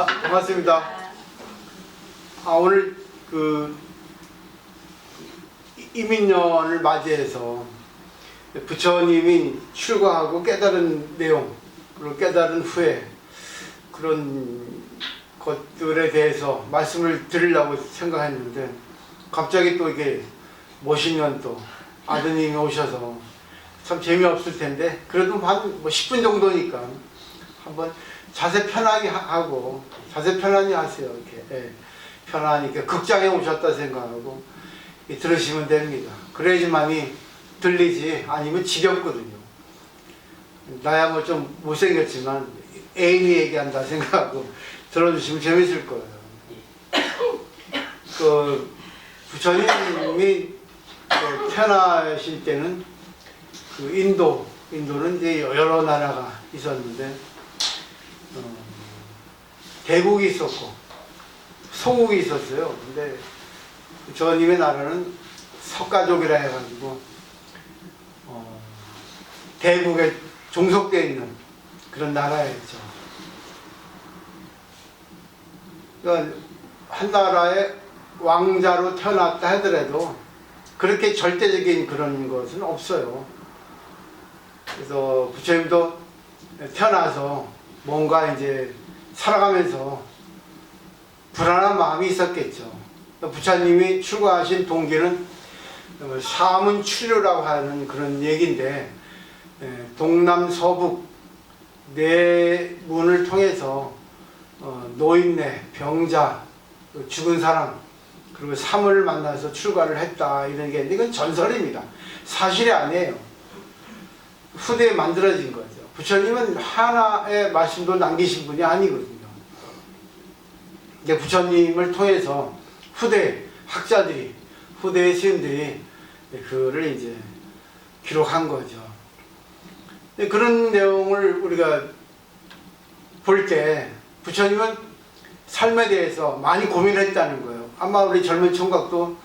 반갑습니다. 오늘 이민년을 맞이해서 부처님이 출가하고 깨달은 내용, 그리고 깨달은 후에 그런 것들에 대해서 말씀을 드리려고 생각했는데, 갑자기 또 이게 멋있는 또 아드님이 오셔서 참 재미없을 텐데, 그래도 한 10분 정도니까 한번 자세 편하게 하고, 자세 편하게 하세요. 이렇게. 예. 편안히 극장에 오셨다 생각하고 들으시면 됩니다. 그래야지만이 들리지, 아니면 지겹거든요. 나야 뭐 좀 못생겼지만 애인이 얘기한다 생각하고 들어주시면 재밌을 거예요. 부처님이 태어나실 때는 인도는 이제 여러 나라가 있었는데, 대국이 있었고 소국이 있었어요. 근데 부처님의 나라는 석가족이라 해가지고 대국에 종속되어 있는 그런 나라였죠. 그러니까 한 나라의 왕자로 태어났다 하더라도 그렇게 절대적인 그런 것은 없어요. 그래서 부처님도 태어나서 뭔가 이제 살아가면서 불안한 마음이 있었겠죠. 부처님이 출가하신 동기는 사문출류라고 하는 그런 얘기인데, 동남 서북 네 문을 통해서 노인네, 병자, 죽은 사람, 그리고 사물을 만나서 출가를 했다, 이런 게 있는데, 이건 전설입니다. 사실이 아니에요. 후대에 만들어진 거죠. 부처님은 하나의 말씀도 남기신 분이 아니거든요. 부처님을 통해서 후대 학자들이, 후대의 스님들이 그를 이제 기록한 거죠. 그런 내용을 우리가 볼 때 부처님은 삶에 대해서 많이 고민을 했다는 거예요. 아마 우리 젊은 총각도,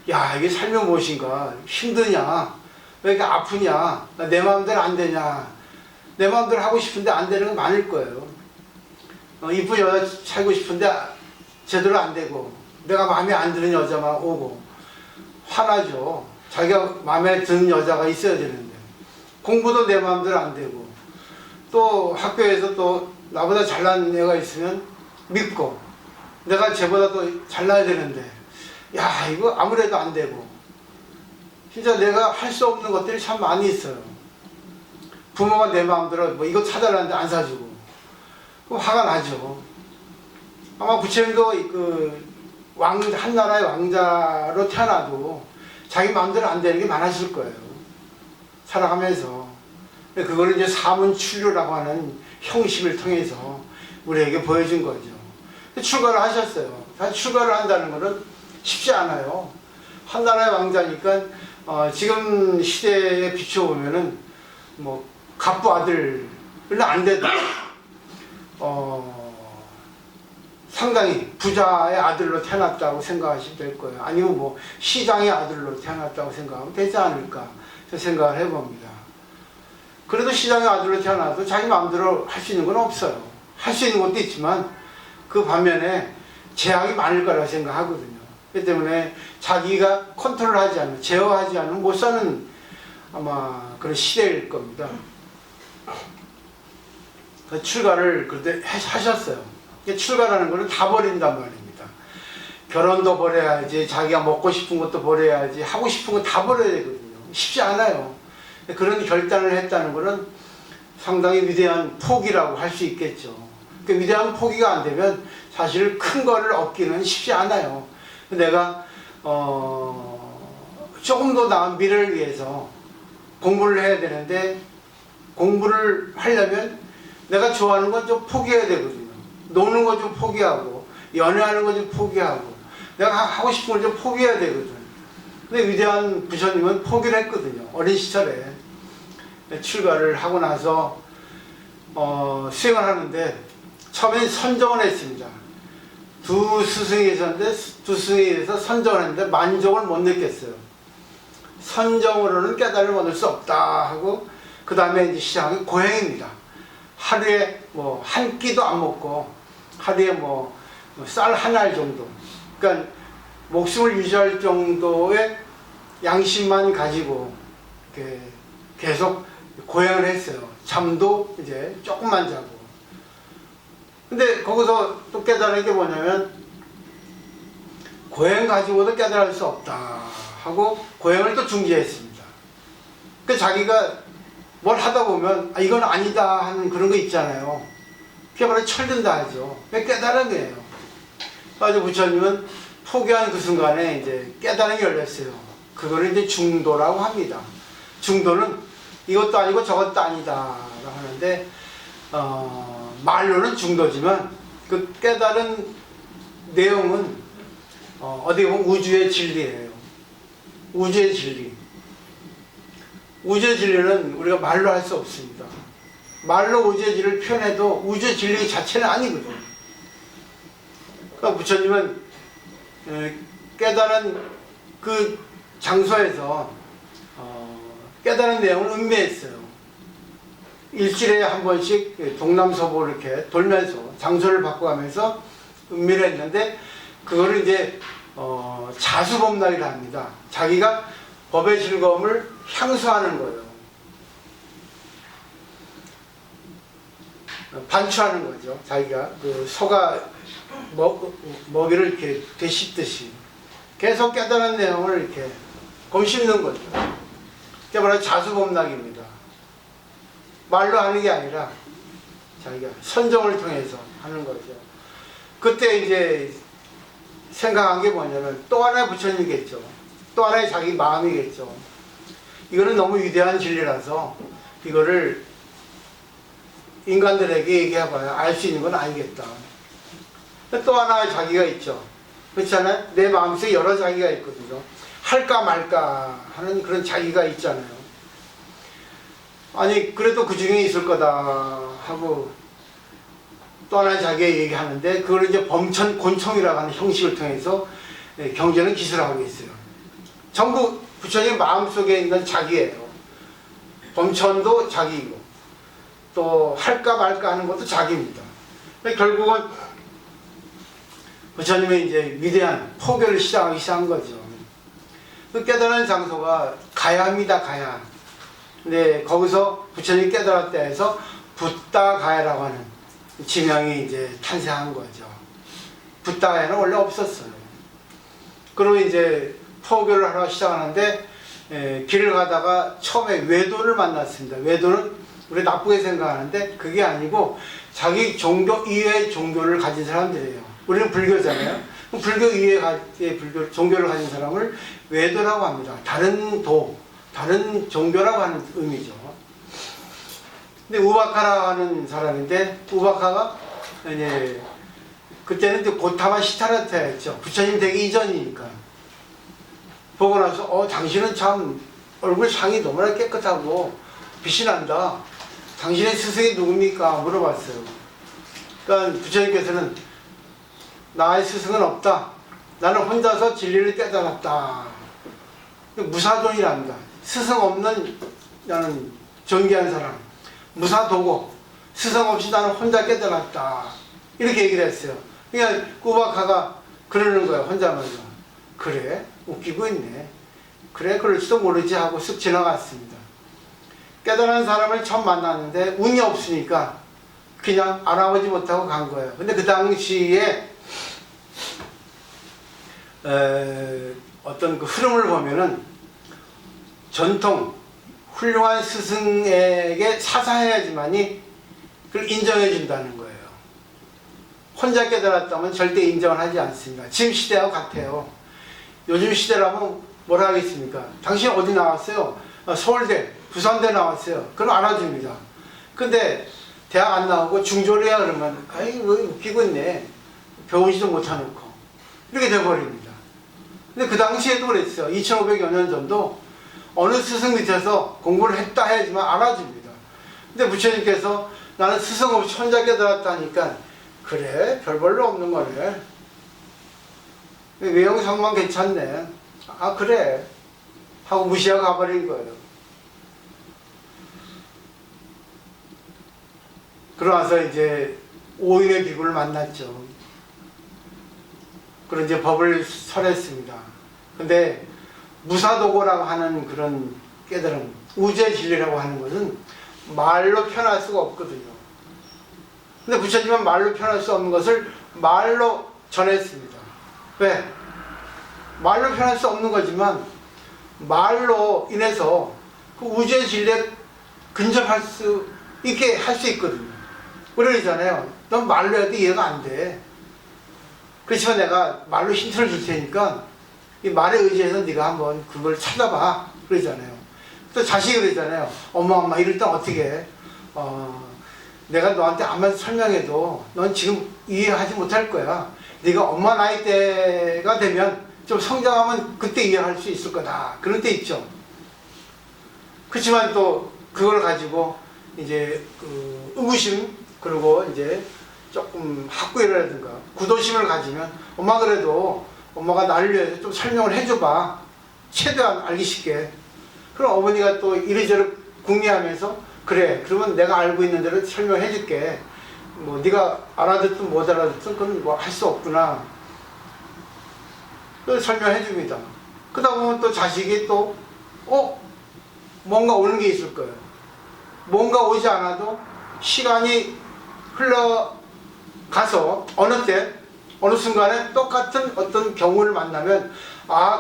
야, 이게 삶이 무엇인가, 힘드냐, 왜 이렇게 아프냐, 내 마음대로 안 되냐, 내 마음대로 하고 싶은데 안 되는 거 많을 거예요. 이쁜 여자 살고 싶은데 제대로 안 되고, 내가 마음에 안 드는 여자만 오고 화나죠. 자기가 마음에 드는 여자가 있어야 되는데, 공부도 내 마음대로 안 되고, 또 학교에서 또 나보다 잘난 애가 있으면 믿고, 내가 쟤보다 더 잘나야 되는데, 야, 이거 아무래도 안 되고, 진짜 내가 할 수 없는 것들이 참 많이 있어요. 부모가 내 마음대로 뭐 이거 사달라는데 안 사주고, 그럼 화가 나죠. 아마 부처님도 한 나라의 왕자로 태어나도 자기 마음대로 안 되는 게 많았을 거예요. 살아가면서. 그걸 이제 사문출류라고 하는 형식을 통해서 우리에게 보여준 거죠. 출가를 하셨어요. 출가를 한다는 것은 쉽지 않아요. 한 나라의 왕자니까 지금 시대에 비춰보면은 뭐 갑부 아들은 안 돼도 상당히 부자의 아들로 태어났다고 생각하시면 될 거예요. 아니면 뭐 시장의 아들로 태어났다고 생각하면 되지 않을까, 저 생각을 해봅니다. 그래도 시장의 아들로 태어나도 자기 마음대로 할 수 있는 건 없어요. 할 수 있는 것도 있지만 그 반면에 제약이 많을 거라고 생각하거든요. 그렇기 때문에 자기가 컨트롤하지 않으면, 제어하지 않으면 못 사는 아마 그런 시대일 겁니다. 출가를 그때 하셨어요. 출가라는 거는 다 버린단 말입니다. 결혼도 버려야지, 자기가 먹고 싶은 것도 버려야지, 하고 싶은 거 다 버려야 되거든요. 쉽지 않아요. 그런 결단을 했다는 거는 상당히 위대한 포기라고 할 수 있겠죠. 그 위대한 포기가 안 되면 사실 큰 거를 얻기는 쉽지 않아요. 내가 조금 더 나은 미래를 위해서 공부를 해야 되는데, 공부를 하려면 내가 좋아하는 건 좀 포기해야 되거든요. 노는 거 좀 포기하고, 연애하는 거 좀 포기하고, 내가 하고 싶은 걸 좀 포기해야 되거든. 근데 위대한 부처님은 포기를 했거든요. 어린 시절에. 출가를 하고 나서 수행을 하는데 처음엔 선정을 했습니다. 두 스승이 있었는데 두 스승에서 선정을 했는데 만족을 못 느꼈어요. 선정으로는 깨달음을 얻을 수 없다 하고, 그 다음에 이제 시작한 고행입니다. 하루에 뭐 한 끼도 안 먹고 하루에 뭐 쌀 한 알 정도. 그러니까 목숨을 유지할 정도의 양심만 가지고 이렇게 계속 고행을 했어요. 잠도 이제 조금만 자고. 근데 거기서 또 깨달은 게 뭐냐면 고행 가지고도 깨달을 수 없다 하고 고행을 또 중지했습니다. 그 자기가 뭘 하다 보면 아 이건 아니다 하는 그런 거 있잖아요. 그게 바로 철든다 하죠. 그게 깨달은 거예요. 그래서 부처님은 포기한 그 순간에 이제 깨달음이 열렸어요. 그거를 이제 중도라고 합니다. 중도는 이것도 아니고 저것도 아니다 라고 하는데 말로는 중도지만 그 깨달은 내용은 어떻게 보면 우주의 진리예요. 우주의 진리. 우주의 진리는 우리가 말로 할 수 없습니다. 말로 우주의 진리를 표현해도 우주의 진리 자체는 아니거든요. 그러니까 부처님은 깨달은 그 장소에서 깨달은 내용을 음미했어요. 일주일에 한 번씩 동남서부 이렇게 돌면서 장소를 바꿔가면서 음미를 했는데 그거를 이제 자수범락이라 합니다. 자기가 법의 즐거움을 향수하는 거예요. 반추하는 거죠. 자기가 그 소가 먹이를 이렇게 되씹듯이 계속 깨달은 내용을 이렇게 곰씹는 거죠. 그게 바로 자수범락입니다. 말로 하는 게 아니라 자기가 선정을 통해서 하는 거죠. 그때 이제 생각한 게 뭐냐면 또 하나의 부처님이겠죠. 또 하나의 자기 마음이겠죠. 이거는 너무 위대한 진리라서 이거를 인간들에게 얘기해봐야 알 수 있는 건 아니겠다. 또 하나의 자기가 있죠. 그렇잖아요? 내 마음속에 여러 자기가 있거든요. 할까 말까 하는 그런 자기가 있잖아요. 아니 그래도 그 중에 있을 거다 하고 또 하나의 자기가 얘기하는데 그걸 이제 범천 곤총이라고 하는 형식을 통해서 경전은 기술하고 있어요. 전부 부처님 마음속에 있는 자기예요. 범천도 자기이고 또 할까 말까 하는 것도 자기입니다. 결국은 부처님의 이제 위대한 포교를 시작하기 시작한 거죠. 그 깨달은 장소가 가야입니다. 가야. 근데 거기서 부처님이 깨달았다 해서 붓다가야라고 하는 지명이 이제 탄생한 거죠. 붓다가야는 원래 없었어요. 그리고 이제 포교를 하러 시작하는데 길을 가다가 처음에 외도를 만났습니다. 외도는 우리 나쁘게 생각하는데 그게 아니고 자기 종교 이외의 종교를 가진 사람들이에요. 우리는 불교잖아요. 불교 이외의 종교를 가진 사람을 외도라고 합니다. 다른 다른 종교라고 하는 의미죠. 근데 우바카라고 하는 사람인데 우바카가 이제 그때는 이제 고타마 시타라타였죠. 부처님 되기 이전이니까. 보고 나서 당신은 참 얼굴 상이 너무나 깨끗하고 빛이 난다. 당신의 스승이 누굽니까? 물어봤어요. 그러니까 부처님께서는 나의 스승은 없다. 나는 혼자서 진리를 깨달았다. 무사존이랍니다. 스승 없는 나는 존귀한 사람. 무사도고 스승 없이 나는 혼자 깨달았다. 이렇게 얘기를 했어요. 그러니까 우바카가 그러는 거예요. 혼자만요. 그래? 웃기고 있네. 그래? 그럴지도 모르지 하고 쓱 지나갔습니다. 깨달은 사람을 처음 만났는데 운이 없으니까 그냥 알아보지 못하고 간 거예요. 근데 그 당시에 어떤 그 흐름을 보면은 전통 훌륭한 스승에게 사사해야지만이 그걸 인정해 준다는 거예요. 혼자 깨달았다면 절대 인정을 하지 않습니다. 지금 시대하고 같아요. 요즘 시대라면 뭐라 하겠습니까? 당신 어디 나왔어요? 서울대, 부산대 나왔어요. 그럼 알아줍니다. 근데 대학 안 나오고 중졸 해야 그러면 아이 뭐 웃기고 있네. 배우지도 못해놓고 이렇게 돼버립니다. 근데 그 당시에도 그랬어요. 2500여 년 전도 어느 스승 밑에서 공부를 했다 해야지만 알아줍니다. 근데 부처님께서 나는 스승 없이 혼자 깨달았다니까 그래 별 없는 거네. 외형상만 괜찮네. 아 그래 하고 무시하고 가버린 거예요. 그러나서 이제 오인의 비구를 만났죠. 그런 이제 법을 설했습니다. 근데 무사도고라고 하는 그런 깨달음, 우주의 진리라고 하는 것은 말로 표현할 수가 없거든요. 근데 부처님은 말로 표현할 수 없는 것을 말로 전했습니다. 왜? 말로 표현할 수 없는 거지만 말로 인해서 그 우주의 진리에 근접할 수 있게 할 수 있거든요. 그러잖아요. 넌 말로 해도 이해가 안 돼. 그렇지만 내가 말로 힌트를 줄 테니까 이 말에 의지해서 네가 한번 그걸 찾아봐. 그러잖아요. 또 자식이 그러잖아요. 엄마 이럴 땐 어떻게 해? 내가 너한테 아무리 설명해도 넌 지금 이해하지 못할 거야. 네가 엄마 나이대가 되면 좀 성장하면 그때 이해할 수 있을 거다. 그런 때 있죠. 그렇지만 또 그걸 가지고 이제 그 의구심, 그리고 이제 조금 학구이라든가 구도심을 가지면 엄마 그래도 엄마가 나를 위해서 좀 설명을 해줘봐. 최대한 알기 쉽게. 그럼 어머니가 또 이리저리 궁리하면서 그래 그러면 내가 알고 있는 대로 설명해 줄게. 뭐 네가 알아듣든 못 알아듣든 그건 뭐 할 수 없구나. 그래서 설명해 줍니다. 그러다 보면 또 자식이 또 뭔가 오는 게 있을 거예요. 뭔가 오지 않아도 시간이 흘러가서 어느 때 어느 순간에 똑같은 어떤 경우를 만나면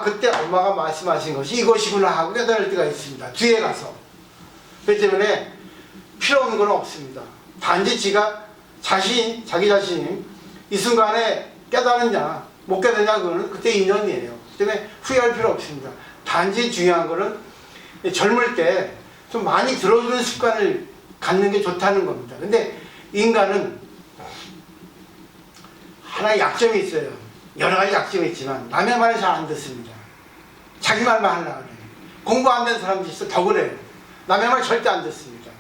그때 엄마가 말씀하신 것이 이것이구나 하고 깨달을 때가 있습니다. 뒤에 가서. 그렇기 때문에 필요 없는 건 없습니다. 단지 자기 자신이 이 순간에 깨달았냐 못 깨달았냐 그거는 그때 인연이에요. 그렇기 때문에 후회할 필요 없습니다. 단지 중요한 거는 젊을 때 좀 많이 들어주는 습관을 갖는 게 좋다는 겁니다. 근데 인간은 하나의 약점이 있어요. 여러 가지 약점이 있지만 남의 말을 잘 안 듣습니다. 자기 말만 하려고 그래요. 공부 안 된 사람도 있어 더 그래요. 남의 말 절대 안 듣습니다.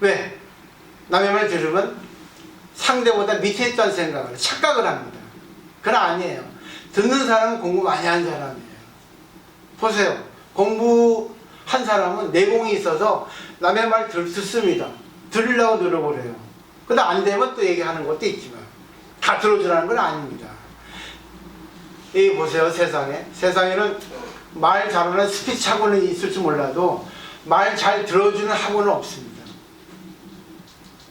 왜? 남의 말 들으면 상대보다 밑에 있다는 생각을 착각을 합니다. 그건 아니에요. 듣는 사람은 공부 많이 한 사람이에요. 보세요. 공부한 사람은 내공이 있어서 남의 말 듣습니다. 들으려고 노력을 해요. 근데 안 되면 또 얘기하는 것도 있지만 다 들어주라는 건 아닙니다. 여기 보세요. 세상에는 말 잘하는 스피치 학원이 있을지 몰라도 말 잘 들어주는 학원은 없습니다.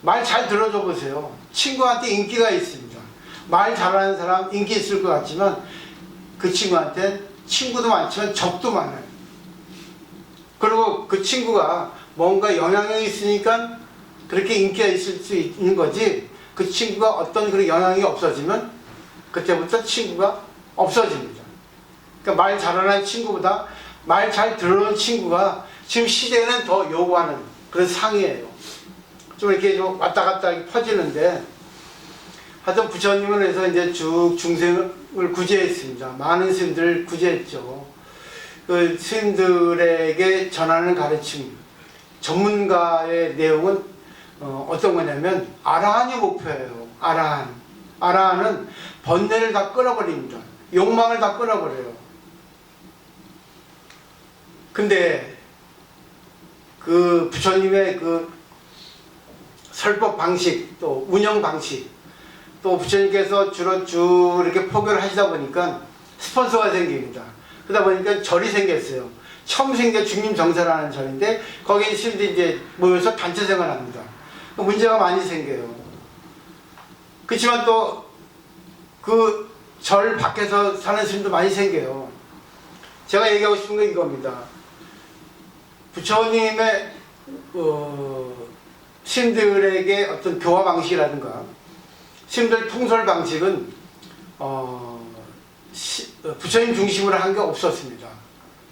말 잘 들어줘 보세요. 친구한테 인기가 있습니다. 말 잘하는 사람 인기 있을 것 같지만 그 친구한테 친구도 많지만 적도 많아요. 그리고 그 친구가 뭔가 영향력이 있으니까 그렇게 인기가 있을 수 있는 거지, 그 친구가 어떤 그런 영향이 없어지면 그때부터 친구가 없어집니다. 그러니까 말 잘하는 친구보다 말 잘 들어오는 친구가 지금 시대에는 더 요구하는 그런 상이에요. 좀 이렇게 좀 왔다 갔다 퍼지는데, 하여튼 부처님은 그래서 이제 쭉 중생을 구제했습니다. 많은 스님들을 구제했죠. 그 스님들에게 전하는 가르침, 전문가의 내용은 어떤 거냐면 아라한이 목표예요. 아라한은 번뇌를 다 끊어버립니다. 욕망을 다 끊어버려요. 근데 그 부처님의 그 설법 방식, 또 운영 방식, 또 부처님께서 주로 쭉 이렇게 포교를 하시다 보니까 스폰서가 생깁니다. 그러다 보니까 절이 생겼어요. 처음 생긴 중림정사라는 절인데 거기에 스님들이 이제 모여서 단체 생활합니다. 문제가 많이 생겨요. 그렇지만 또 그 절 밖에서 사는 스님도 많이 생겨요. 제가 얘기하고 싶은 건 이겁니다. 부처님의 스님들에게 어떤 교화 방식이라든가 스님들 통솔 방식은 부처님 중심으로 한 게 없었습니다.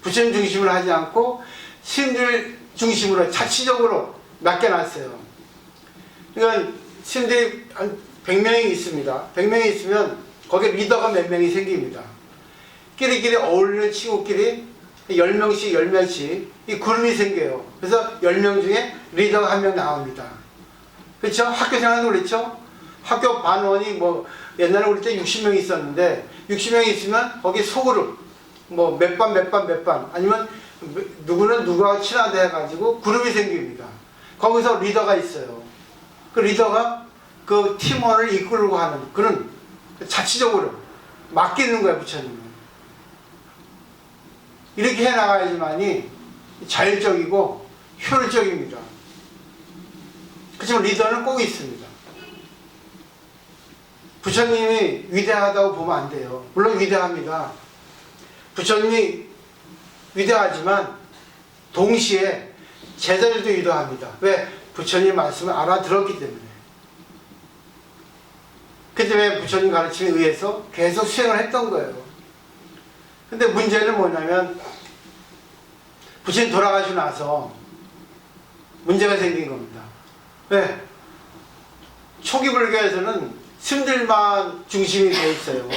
부처님 중심으로 하지 않고 스님들 중심으로 자치적으로 맡겨놨어요. 그러니까 스님들이 한 100명이 있습니다. 100명이 있으면 거기에 리더가 몇 명이 생깁니다. 끼리끼리 어울리는 친구끼리 10명씩 10명씩 이 그룹이 생겨요. 그래서 10명 중에 리더가 한 명 나옵니다. 그렇죠? 학교 생활도 그렇죠? 학교 반원이 뭐 옛날에 우리 때 60명이 있었는데 60명이 있으면 거기 소그룹 뭐 몇 반 아니면 누구는 누구와 친하다 해가지고 그룹이 생깁니다. 거기서 리더가 있어요. 그 리더가 그 팀원을 이끌고 하는 그런 자치적으로 맡기는 거예요, 부처님은. 이렇게 해나가야지만이 자율적이고 효율적입니다. 그렇지만 리더는 꼭 있습니다. 부처님이 위대하다고 보면 안 돼요. 물론 위대합니다. 부처님이 위대하지만 동시에 제자들도 위대합니다. 왜? 부처님 말씀을 알아들었기 때문에. 그 때문에 부처님 가르침에 의해서 계속 수행을 했던 거예요. 근데 문제는 뭐냐면 부처님 돌아가시고 나서 문제가 생긴 겁니다. 왜? 초기 불교에서는 스님들만 중심이 되어 있어요.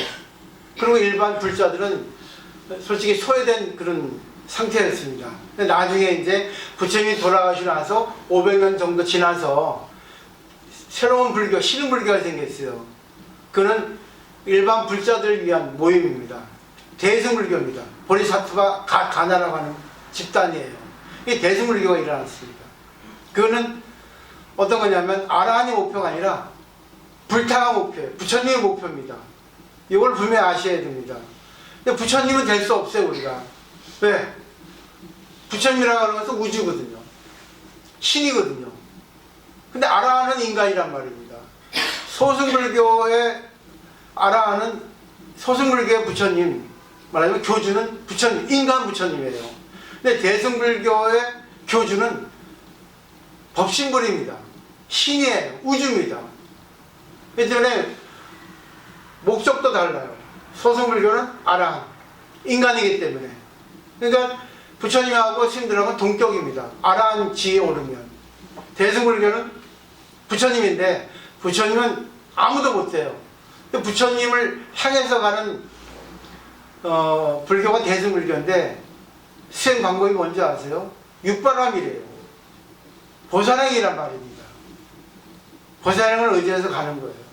그리고 일반 불자들은 솔직히 소외된 그런 상태였습니다. 근데 나중에 이제 부처님이 돌아가시고 나서 500년 정도 지나서 새로운 불교, 신흥불교가 생겼어요. 그는 일반 불자들을 위한 모임입니다. 대승불교입니다. 보리사투가 가나라고 하는 집단이에요. 이 대승불교가 일어났습니다. 그거는 어떤 거냐면 아라한의 목표가 아니라 불타가 목표예요. 부처님의 목표입니다. 이걸 분명히 아셔야 됩니다. 근데 부처님은 될 수 없어요, 우리가. 왜? 부처님이라고 하는 것은 우주거든요. 신이거든요. 근데 아라한은 인간이란 말입니다. 소승불교의 아라한은 소승불교의 부처님, 말하자면 교주는 부처님, 인간 부처님이에요. 근데 대승불교의 교주는 법신불입니다. 신이에요. 우주입니다. 그렇기 때문에 목적도 달라요. 소승불교는 아라한, 인간이기 때문에. 그러니까 부처님하고 스님들하고 동격입니다. 아라한 지에 오르면. 대승불교는 부처님인데 부처님은 아무도 못해요. 부처님을 향해서 가는 불교가 대승불교인데 수행 방법이 뭔지 아세요? 육바람이래요. 보살행이란 말입니다. 보살행을 의지해서 가는 거예요.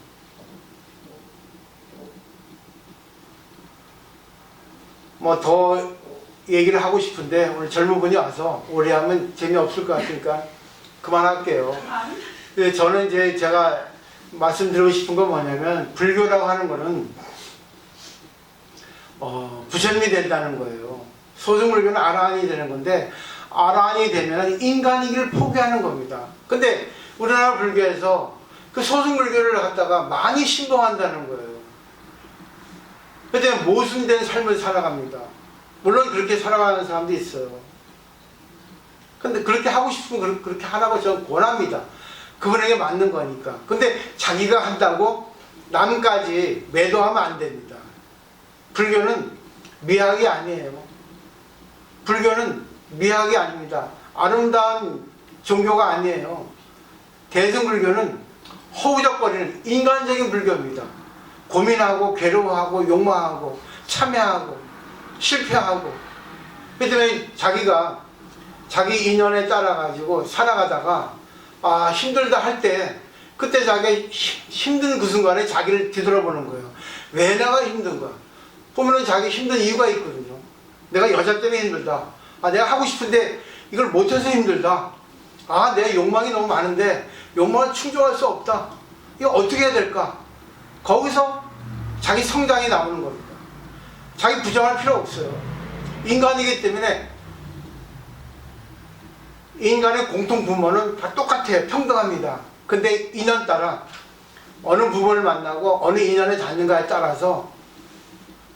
뭐 더 얘기를 하고 싶은데 오늘 젊은 분이 와서 오래 하면 재미없을 것 같으니까 그만할게요. 저는 이제 제가 말씀드리고 싶은 건 뭐냐면 불교라고 하는 거는 부처님이 된다는 거예요. 소승불교는 아라한이 되는 건데 아라한이 되면 인간이기를 포기하는 겁니다. 근데 우리나라 불교에서 그 소승불교를 갖다가 많이 신봉한다는 거예요. 그때 모순된 삶을 살아갑니다. 물론 그렇게 살아가는 사람도 있어요. 근데 그렇게 하고 싶으면 그렇게 하라고 저는 권합니다. 그분에게 맞는 거니까. 근데 자기가 한다고 남까지 매도하면 안 됩니다. 불교는 미학이 아니에요. 불교는 미학이 아닙니다. 아름다운 종교가 아니에요. 대승불교는 허우적거리는 인간적인 불교입니다. 고민하고 괴로워하고 욕망하고 참여하고 실패하고. 그렇기 때문에 자기가 자기 인연에 따라 가지고 살아가다가 힘들다 할 때 그때 자기가 힘든 그 순간에 자기를 뒤돌아보는 거예요. 왜 내가 힘든가? 보면은 자기 힘든 이유가 있거든요. 내가 여자 때문에 힘들다. 내가 하고 싶은데 이걸 못해서 힘들다. 내 욕망이 너무 많은데 욕망을 충족할 수 없다. 이거 어떻게 해야 될까? 거기서 자기 성장이 나오는 겁니다. 자기 부정할 필요 없어요. 인간이기 때문에 인간의 공통 부모는 다 똑같아요. 평등합니다. 근데 인연 따라 어느 부모를 만나고 어느 인연에 닿는가에 따라서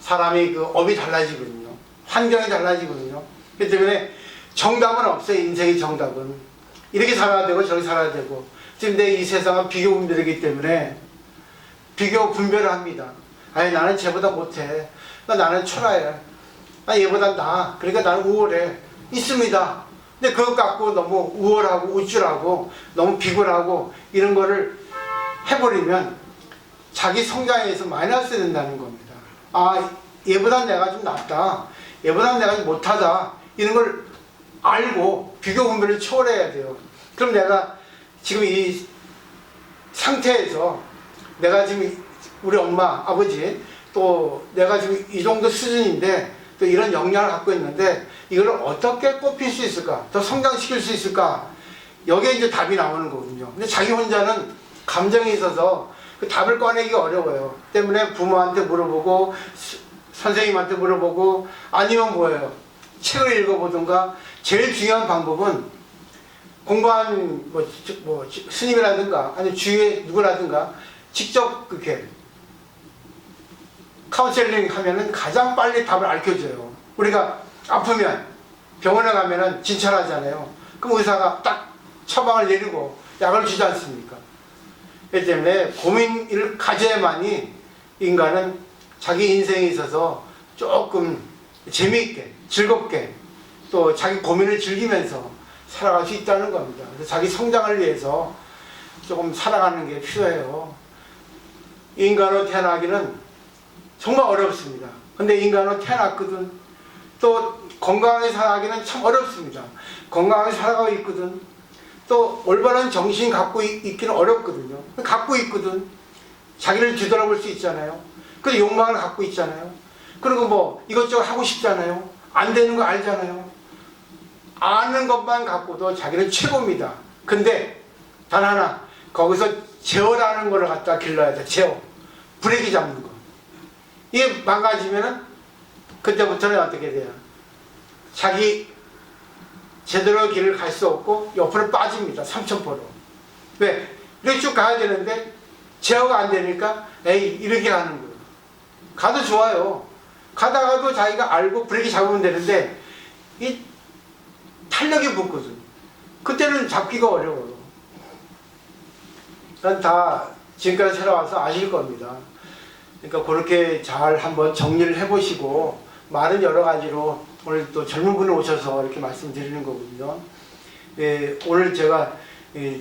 사람이 그 업이 달라지거든요. 환경이 달라지거든요. 그렇기 때문에 정답은 없어요. 인생의 정답은. 이렇게 살아야 되고 저렇게 살아야 되고. 지금 내 이 세상은 비교 분별이기 때문에 비교 분별을 합니다. 나는 쟤보다 못해. 나는 초라해. 나 얘보다 나아. 그러니까 나는 우월해. 있습니다. 근데 그것 갖고 너무 우월하고 우쭐하고 너무 비굴하고 이런 거를 해버리면 자기 성장에서 마이너스 된다는 겁니다. 얘보다 내가 좀 낫다. 얘보다 내가 좀 못하다. 이런 걸 알고 비교 분별을 초월해야 돼요. 그럼 내가 지금 이 상태에서 내가 지금 우리 엄마, 아버지 또 내가 지금 이 정도 수준인데 또 이런 역량을 갖고 있는데 이걸 어떻게 꼽힐 수 있을까? 더 성장시킬 수 있을까? 여기에 이제 답이 나오는 거거든요. 근데 자기 혼자는 감정이 있어서 그 답을 꺼내기 어려워요. 때문에 부모한테 물어보고 선생님한테 물어보고 아니면 뭐예요? 책을 읽어보든가. 제일 중요한 방법은 공부한 스님이라든가 아니면 주위에 누구라든가 직접 그렇게 카운셀링 하면은 가장 빨리 답을 알려줘요. 우리가 아프면 병원에 가면은 진찰하잖아요. 그럼 의사가 딱 처방을 내리고 약을 주지 않습니까? 그렇기 때문에 고민을 가져야만이 인간은 자기 인생에 있어서 조금 재미있게 즐겁게 또 자기 고민을 즐기면서 살아갈 수 있다는 겁니다. 그래서 자기 성장을 위해서 조금 살아가는 게 필요해요. 인간으로 태어나기는 정말 어렵습니다. 근데 인간으로 태어났거든. 또 건강하게 살아가기는 참 어렵습니다. 건강하게 살아가고 있거든. 또 올바른 정신 갖고 있기는 어렵거든요. 갖고 있거든. 자기를 뒤돌아볼 수 있잖아요. 그리고 욕망을 갖고 있잖아요. 그리고 뭐 이것저것 하고 싶잖아요. 안 되는 거 알잖아요. 아는 것만 갖고도 자기는 최고입니다. 근데 단 하나, 거기서 제어라는 거를 갖다 길러야 돼. 제어. 브레이크 잡는 거. 이게 망가지면은 그때부터는 어떻게 돼요? 자기 제대로 길을 갈 수 없고 옆으로 빠집니다. 삼천포로. 왜? 이렇게 쭉 가야 되는데 제어가 안 되니까 에이 이렇게 가는 거예요. 가도 좋아요. 가다가도 자기가 알고 브레이크 잡으면 되는데 이 탄력이 붙거든. 그때는 잡기가 어려워요. 난 다 지금까지 살아와서 아실 겁니다. 그러니까 그렇게 잘 한번 정리를 해보시고 말은 여러 가지로 오늘 또 젊은 분이 오셔서 이렇게 말씀드리는 거거든요. 오늘 제가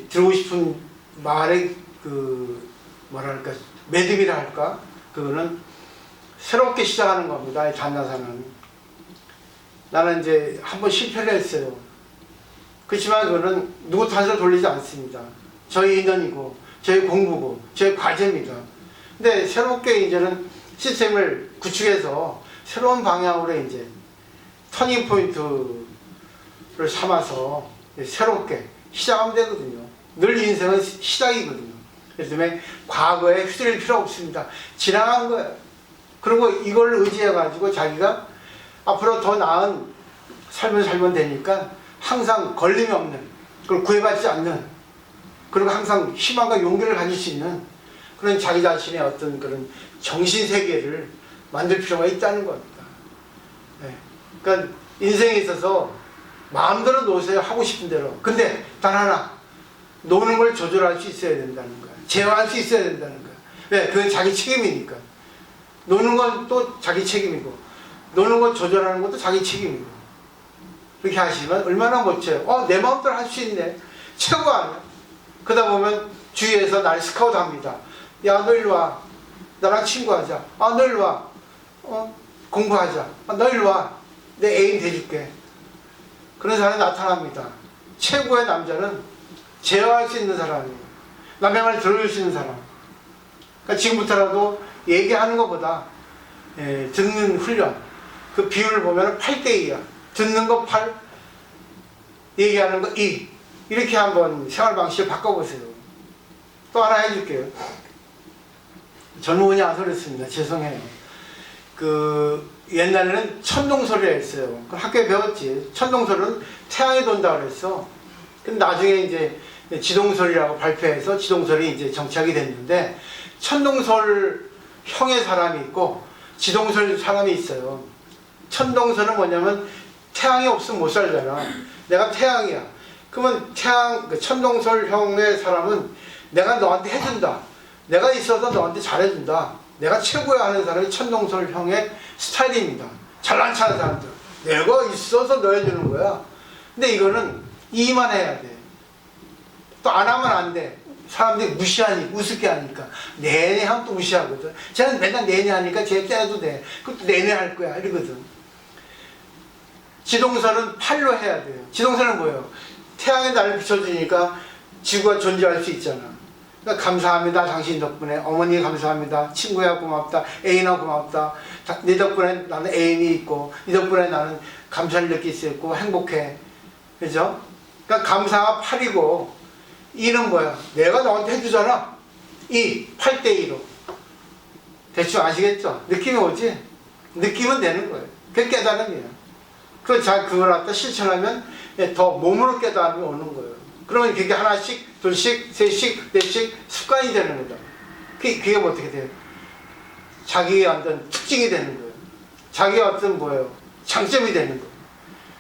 들고 싶은 말의 그 뭐랄까 매듭이라 할까 그거는 새롭게 시작하는 겁니다. 단나사는 나는 이제 한번 실패를 했어요. 그렇지만 그거는 누구 탓으로 돌리지 않습니다. 저희 인연이고 저희 공부고 저희 과제입니다. 근데 새롭게 이제는 시스템을 구축해서 새로운 방향으로 이제 터닝 포인트를 삼아서 새롭게 시작하면 되거든요. 늘 인생은 시작이거든요. 그래서 과거에 휘둘릴 필요 없습니다. 지나간 거예요. 그리고 이걸 의지해가지고 자기가 앞으로 더 나은 삶을 살면 되니까 항상 걸림이 없는, 그걸 구애받지 않는, 그리고 항상 희망과 용기를 가질 수 있는 그런 자기 자신의 어떤 그런 정신세계를 만들 필요가 있다는 겁니다. 네. 그러니까 인생에 있어서 마음대로 노세요. 하고 싶은 대로. 근데 단 하나, 노는 걸 조절할 수 있어야 된다는 거야. 제어할 수 있어야 된다는 거야. 네, 그건 자기 책임이니까. 노는 건 또 자기 책임이고, 노는 걸 조절하는 것도 자기 책임이고. 그렇게 하시면 얼마나 멋져요. 내 마음대로 할 수 있네. 최고 아니야. 그러다 보면 주위에서 날 스카우트 합니다. 야, 너 일로 와. 나랑 친구하자. 너 일로 와. 공부하자. 너 일로 와. 내 애인 돼줄게. 그런 사람이 나타납니다. 최고의 남자는 제어할 수 있는 사람이에요. 남의 말 들어줄 수 있는 사람. 그러니까 지금부터라도 얘기하는 것보다 듣는 훈련. 그 비율을 보면 8대2야. 듣는 거 8, 얘기하는 거 2. 이렇게 한번 생활 방식을 바꿔보세요. 또 하나 해줄게요. 젊은이 안 소렸습니다. 죄송해요. 옛날에는 천동설이라 했어요. 학교에 배웠지. 천동설은 태양이 돈다고 그랬어. 근데 나중에 이제 지동설이라고 발표해서 지동설이 이제 정착이 됐는데, 천동설 형의 사람이 있고 지동설 사람이 있어요. 천동설은 뭐냐면 태양이 없으면 못 살잖아. 내가 태양이야. 그러면 천동설 형의 사람은 내가 너한테 해준다. 내가 있어서 너한테 잘해준다. 내가 최고야 하는 사람이 천동설 형의 스타일입니다. 잘난 체하는 사람들. 내가 있어서 너 해주는 거야. 근데 이거는 이만 해야 돼. 또 안 하면 안 돼. 사람들이 무시하니까, 우습게 하니까. 내내 하면 또 무시하거든. 쟤는 맨날 내내 하니까 쟤 때려도 돼. 그것도 내내 할 거야. 이러거든. 지동설은 팔로 해야 돼요. 지동설은 뭐예요? 태양이 나를 비춰주니까 지구가 존재할 수 있잖아. 그러니까 감사합니다. 당신 덕분에. 어머니 감사합니다. 친구야 고맙다. 애인아 고맙다. 네 덕분에 나는 애인이 있고, 네 덕분에 나는 감사를 느낄 수 있고 행복해. 그죠? 그러니까 감사가 팔이고, 이는 뭐야? 내가 너한테 해주잖아. 8대2로. 대충 아시겠죠? 느낌이 오지? 느끼면 되는 거예요. 그게 깨달음이에요. 그걸 갖다 실천하면 더 몸으로 깨달음이 오는 거예요. 그러면 그게 하나씩, 둘씩, 셋씩, 넷씩 습관이 되는 거다. 그게 어떻게 돼요? 자기의 어떤 특징이 되는 거예요. 자기의 어떤 뭐예요? 장점이 되는 거예요.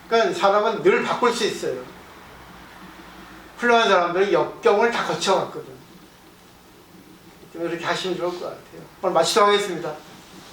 그러니까 사람은 늘 바꿀 수 있어요. 훌륭한 사람들은 역경을 다 거쳐왔거든. 좀 이렇게 하시면 좋을 것 같아요. 오늘 마치도록 하겠습니다.